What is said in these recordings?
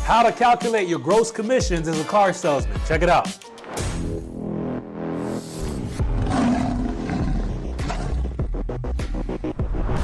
How to calculate your gross commissions as a car salesman. Check it out.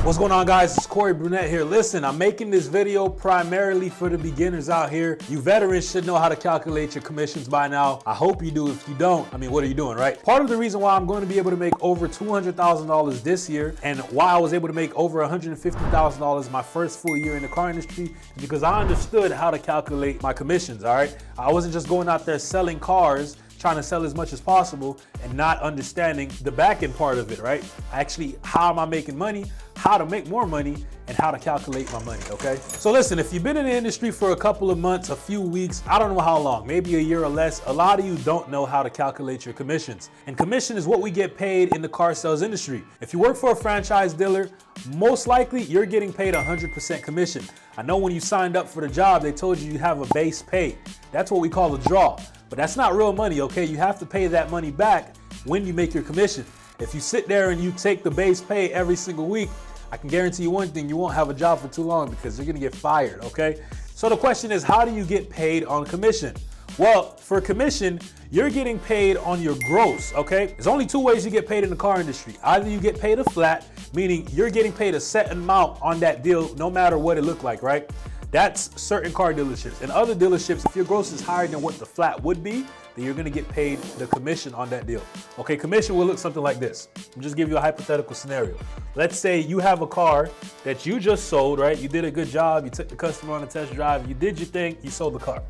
What's going on, guys? It's Corey Brunette here. Listen, I'm making this video primarily for the beginners out here. You veterans should know how to calculate your commissions by now. I hope you do. If you don't, I mean, what are you doing, right? Part of the reason why I'm going to be able to make over $200,000 this year and why I was able to make over $150,000 my first full year in the car industry is because I understood how to calculate my commissions, all right? I wasn't just going out there selling cars, trying to sell as much as possible and not understanding the back end part of it, right? Actually, how am I making money, how to make more money, and how to calculate my money, okay? So listen, if you've been in the industry for a couple of months, a few weeks, I don't know how long, maybe a year or less, a lot of you don't know how to calculate your commissions. And commission is what we get paid in the car sales industry. If you work for a franchise dealer, most likely you're getting paid 100% commission. I know when you signed up for the job, they told you have a base pay. That's what we call a draw. But that's not real money, okay? You have to pay that money back when you make your commission. If you sit there and you take the base pay every single week, I can guarantee you one thing, you won't have a job for too long because you're gonna get fired, okay? So the question is, how do you get paid on commission? Well, for commission, you're getting paid on your gross, okay? There's only two ways you get paid in the car industry. Either you get paid a flat, meaning you're getting paid a set amount on that deal no matter what it looked like, right? That's certain car dealerships. In other dealerships, if your gross is higher than what the flat would be, then you're gonna get paid the commission on that deal. Okay, commission will look something like this. I'll just give you a hypothetical scenario. Let's say you have a car that you just sold, right? You did a good job, you took the customer on a test drive, you did your thing, you sold the car,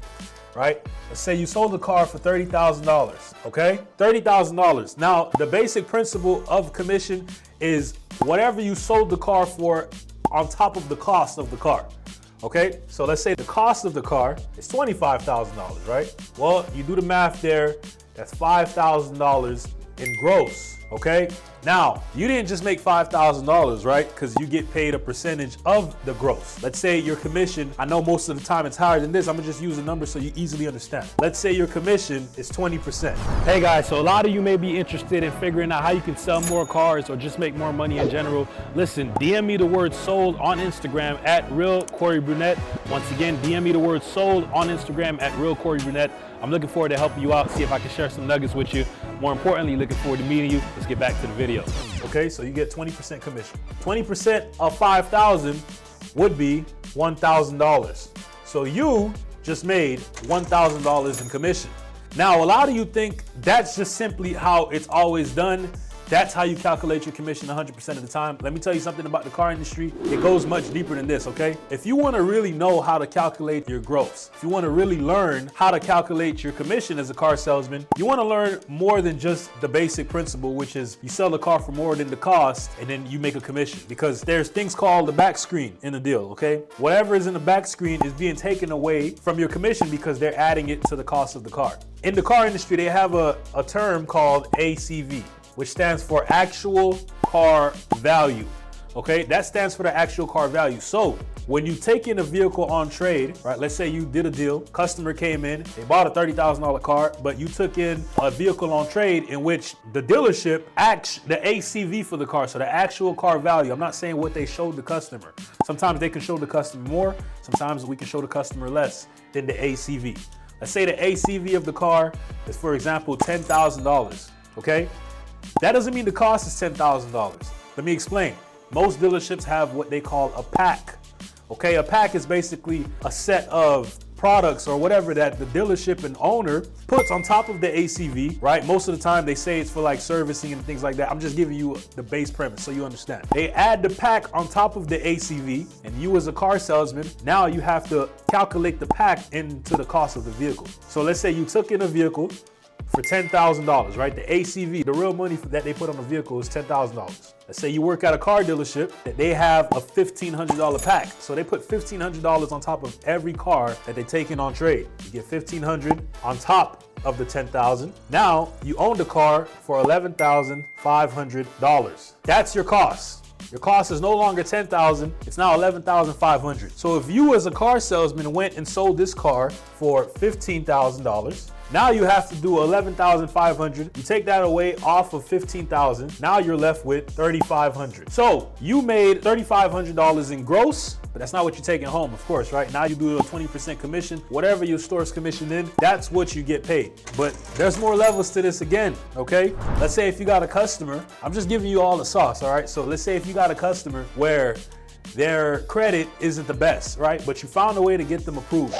right? Let's say you sold the car for $30,000, okay? $30,000. Now, the basic principle of commission is whatever you sold the car for on top of the cost of the car. Okay, so let's say the cost of the car is $25,000, right? Well, you do the math there, that's $5,000 in gross, okay? Now, you didn't just make $5,000, right? Because you get paid a percentage of the gross. Let's say your commission, I know most of the time it's higher than this, I'm gonna just use a number so you easily understand. Let's say your commission is 20%. Hey guys, so a lot of you may be interested in figuring out how you can sell more cars or just make more money in general. Listen, DM me the word sold on Instagram at Real Corey Brunette. Once again, DM me the word sold on Instagram at Real Corey Brunette. I'm looking forward to helping you out, see if I can share some nuggets with you. More importantly, looking forward to meeting you. Let's get back to the video. Okay, so you get 20% commission. 20% of 5,000 would be $1,000. So you just made $1,000 in commission. Now, a lot of you think that's just simply how it's always done. That's how you calculate your commission 100% of the time. Let me tell you something about the car industry. It goes much deeper than this, okay? If you wanna really know how to calculate your gross, if you wanna really learn how to calculate your commission as a car salesman, you wanna learn more than just the basic principle, which is you sell the car for more than the cost and then you make a commission. Because there's things called the back screen in the deal, okay? Whatever is in the back screen is being taken away from your commission because they're adding it to the cost of the car. In the car industry, they have a term called ACV, which stands for actual car value, okay? That stands for the actual car value. So when you take in a vehicle on trade, right? Let's say you did a deal, customer came in, they bought a $30,000 car, but you took in a vehicle on trade in which the dealership the ACV for the car, so the actual car value. I'm not saying what they showed the customer. Sometimes they can show the customer more, sometimes we can show the customer less than the ACV. Let's say the ACV of the car is, for example, $10,000, okay? That doesn't mean the cost is $10,000. Let me explain. Most dealerships have what they call a pack. Okay, a pack is basically a set of products or whatever that the dealership and owner puts on top of the ACV, right? Most of the time they say it's for like servicing and things like that. I'm just giving you the base premise so you understand. They add the pack on top of the ACV, and you as a car salesman, now you have to calculate the pack into the cost of the vehicle. So let's say you took in a vehicle for $10,000, right? The ACV, the real money that they put on the vehicle is $10,000. Let's say you work at a car dealership that they have a $1,500 pack. So they put $1,500 on top of every car that they take in on trade. You get $1,500 on top of the $10,000. Now you own the car for $11,500. That's your cost. Your cost is no longer $10,000, it's now $11,500. So if you as a car salesman went and sold this car for $15,000, now you have to do $11,500. You take that away off of $15,000. Now you're left with $3,500. So you made $3,500 in gross, But that's not what you're taking home, of course, right? Now you do a 20% commission, whatever your store's commissioned in, that's what you get paid. But there's more levels to this again, okay? Let's say if you got a customer, I'm just giving you all the sauce, all right? So let's say if you got a customer where their credit isn't the best, right? But you found a way to get them approved,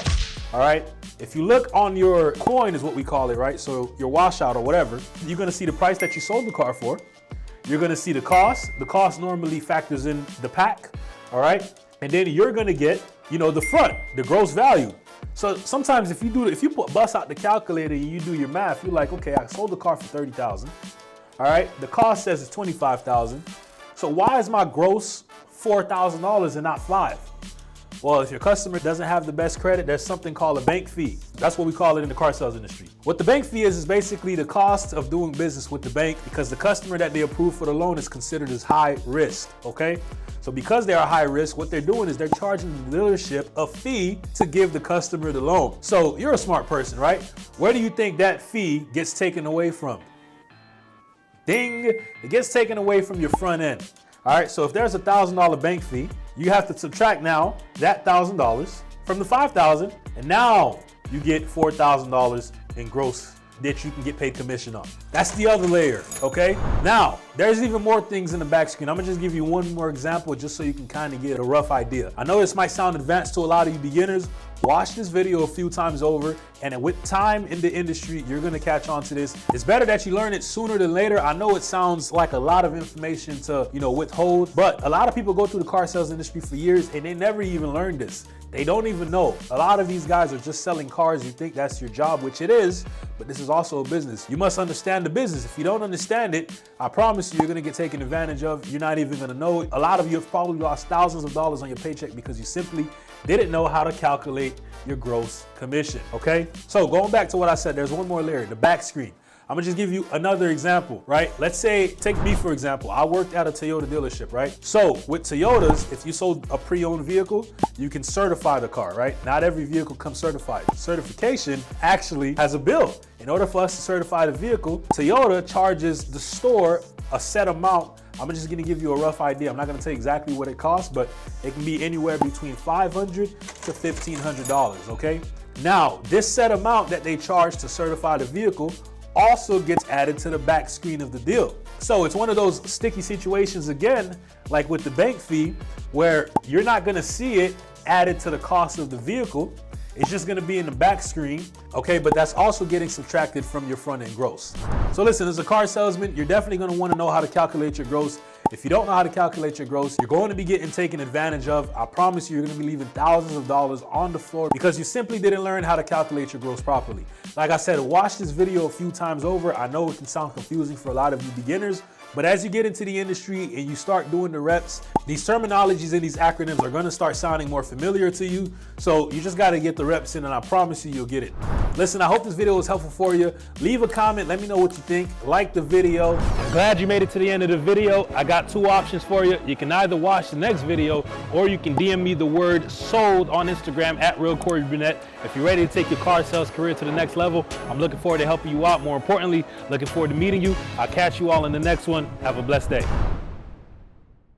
all right? If you look on your coin is what we call it, right? So your washout or whatever, you're gonna see the price that you sold the car for. You're gonna see the cost. The cost normally factors in the pack, all right? And then you're gonna get, the front, the gross value. So sometimes if you bust out the calculator and you do your math, you're like, okay, I sold the car for $30,000, all right? The cost says it's $25,000. So why is my gross $4,000 and not $5,000? Well, if your customer doesn't have the best credit, there's something called a bank fee. That's what we call it in the car sales industry. What the bank fee is basically the cost of doing business with the bank, because the customer that they approve for the loan is considered as high risk, okay? So because they are high risk, what they're doing is they're charging the dealership a fee to give the customer the loan. So you're a smart person, right? Where do you think that fee gets taken away from? Ding, it gets taken away from your front end. All right, so if there's a $1,000 bank fee, you have to subtract now that $1,000 from the $5,000, and now you get $4,000 in gross that you can get paid commission on. That's the other layer, okay? Now, there's even more things in the back screen. I'm gonna just give you one more example just so you can kind of get a rough idea. I know this might sound advanced to a lot of you beginners. Watch this video a few times over, and with time in the industry, you're gonna catch on to this. It's better that you learn it sooner than later. I know it sounds like a lot of information to, withhold, but a lot of people go through the car sales industry for years and they never even learned this. They don't even know. A lot of these guys are just selling cars. You think that's your job, which it is, but this is also a business. You must understand the business. If you don't understand it, I promise you're gonna get taken advantage of. You're not even gonna know it. A lot of you have probably lost thousands of dollars on your paycheck because you simply didn't know how to calculate your gross commission, okay? So going back to what I said, there's one more layer, the back screen. I'm gonna just give you another example, right? Let's say, take me for example. I worked at a Toyota dealership, right? So with Toyotas, if you sold a pre-owned vehicle, you can certify the car, right? Not every vehicle comes certified. Certification actually has a bill. In order for us to certify the vehicle, Toyota charges the store a set amount. I'm just gonna give you a rough idea. I'm not gonna tell you exactly what it costs, but it can be anywhere between $500 to $1,500, okay? Now, this set amount that they charge to certify the vehicle also gets added to the back screen of the deal. So it's one of those sticky situations again, like with the bank fee, where you're not gonna see it added to the cost of the vehicle. It's just gonna be in the back screen, okay? But that's also getting subtracted from your front end gross. So listen, as a car salesman, you're definitely gonna wanna know how to calculate your gross. If you don't know how to calculate your gross, you're going to be getting taken advantage of. I promise you're gonna be leaving thousands of dollars on the floor because you simply didn't learn how to calculate your gross properly. Like I said, watch this video a few times over. I know it can sound confusing for a lot of you beginners, but as you get into the industry and you start doing the reps, these terminologies and these acronyms are gonna start sounding more familiar to you. So you just gotta get the reps in, and I promise you'll get it. Listen, I hope this video was helpful for you. Leave a comment, let me know what you think. Like the video. I'm glad you made it to the end of the video. I got two options for you. You can either watch the next video or you can DM me the word sold on Instagram at @RealCoreyBrunette. If you're ready to take your car sales career to the next level, I'm looking forward to helping you out. More importantly, looking forward to meeting you. I'll catch you all in the next one. Have a blessed day.